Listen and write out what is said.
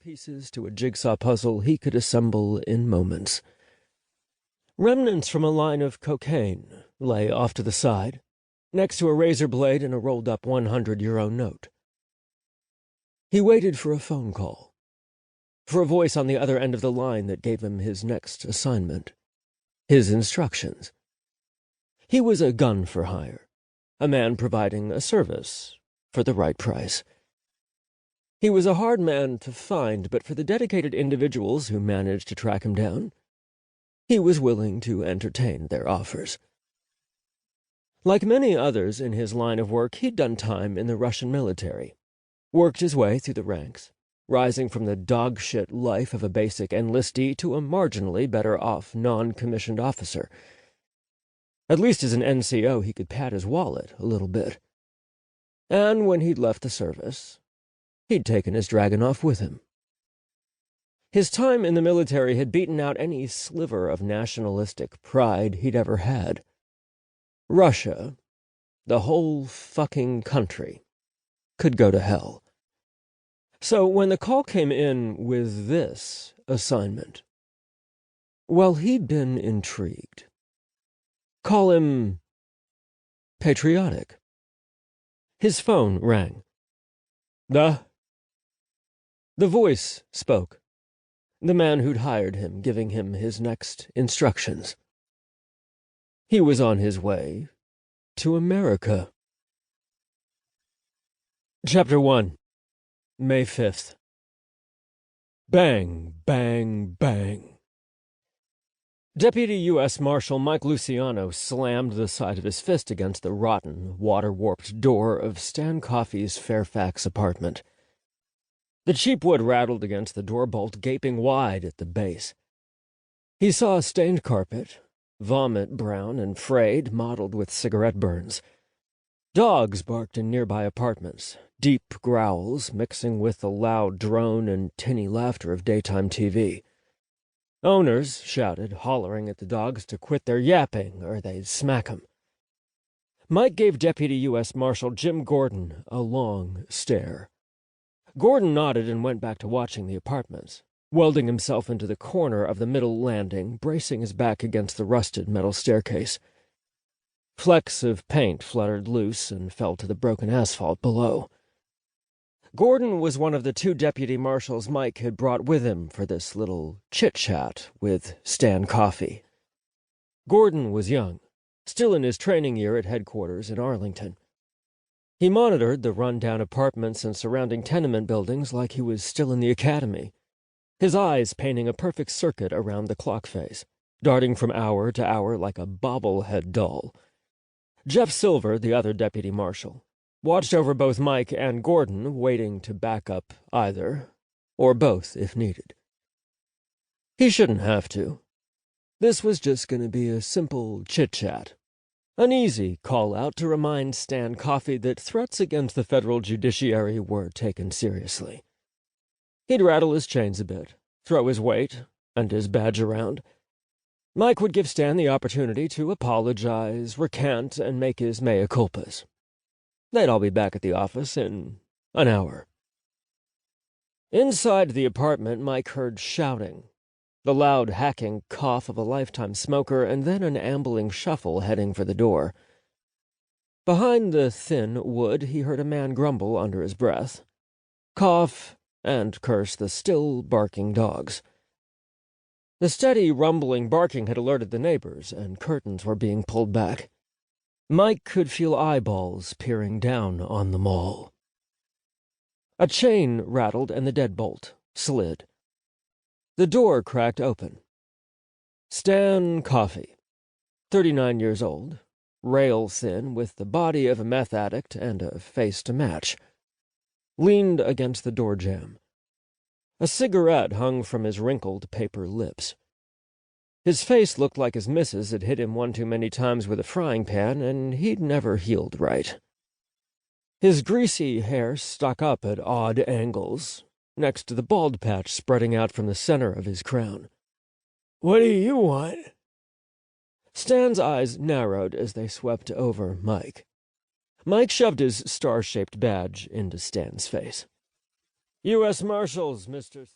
pieces to a jigsaw puzzle he could assemble in moments. Remnants from a line of cocaine lay off to the side, next to a razor blade and a rolled-up 100-euro note. He waited for a phone call, for a voice on the other end of the line that gave him his next assignment, his instructions. He was a gun for hire, a man providing a service for the right price. He was a hard man to find, but for the dedicated individuals who managed to track him down, he was willing to entertain their offers. Like many others in his line of work, he'd done time in the Russian military, worked his way through the ranks, rising from the dog-shit life of a basic enlistee to a marginally better-off non-commissioned officer. At least as an NCO, he could pad his wallet a little bit. And when he'd left the service, he'd taken his Dragunov with him. His time in the military had beaten out any sliver of nationalistic pride he'd ever had. Russia, the whole fucking country, could go to hell. So when the call came in with this assignment, well, he'd been intrigued. Call him patriotic. His phone rang. The voice spoke. The man who'd hired him, giving him his next instructions. He was on his way to America. Chapter 1, May 5th. Bang, bang, bang. Deputy U.S. Marshal Mike Lucciano slammed the side of his fist against the rotten, water-warped door of Stan Coffey's Fairfax apartment. The cheap wood rattled against the door bolt, gaping wide at the base. He saw a stained carpet, vomit brown and frayed, mottled with cigarette burns. Dogs barked in nearby apartments, deep growls mixing with the loud drone and tinny laughter of daytime TV. Owners shouted, hollering at the dogs to quit their yapping or they'd smack 'em. Mike gave Deputy U.S. Marshal Jim Gordon a long stare. Gordon nodded and went back to watching the apartments, welding himself into the corner of the middle landing, bracing his back against the rusted metal staircase. Flecks of paint fluttered loose and fell to the broken asphalt below. Gordon was one of the two deputy marshals Mike had brought with him for this little chit-chat with Stan Coffey. Gordon was young, still in his training year at headquarters in Arlington. He monitored the run-down apartments and surrounding tenement buildings like he was still in the academy, his eyes painting a perfect circuit around the clock face, darting from hour to hour like a bobblehead doll. Jeff Silver, the other deputy marshal, watched over both Mike and Gordon, waiting to back up either, or both if needed. He shouldn't have to. This was just going to be a simple chit-chat. An easy call-out to remind Stan Coffey that threats against the federal judiciary were taken seriously. He'd rattle his chains a bit, throw his weight and his badge around. Mike would give Stan the opportunity to apologize, recant, and make his mea culpas. They'd all be back at the office in an hour. Inside the apartment, Mike heard shouting, the loud hacking cough of a lifetime smoker, and then an ambling shuffle heading for the door. Behind the thin wood, he heard a man grumble under his breath, cough, and curse the still barking dogs. The steady, rumbling barking had alerted the neighbors, and curtains were being pulled back. Mike could feel eyeballs peering down on them all. A chain rattled, and the deadbolt slid. The door cracked open. Stan Coffey, 39 years old, rail-thin, with the body of a meth addict and a face to match, leaned against the door jamb. A cigarette hung from his wrinkled paper lips. His face looked like his missus had hit him one too many times with a frying pan, and he'd never healed right. His greasy hair stuck up at odd angles, next to the bald patch spreading out from the center of his crown. "What do you want?" Stan's eyes narrowed as they swept over Mike. Mike shoved his star-shaped badge into Stan's face. "U.S. Marshals, Mr.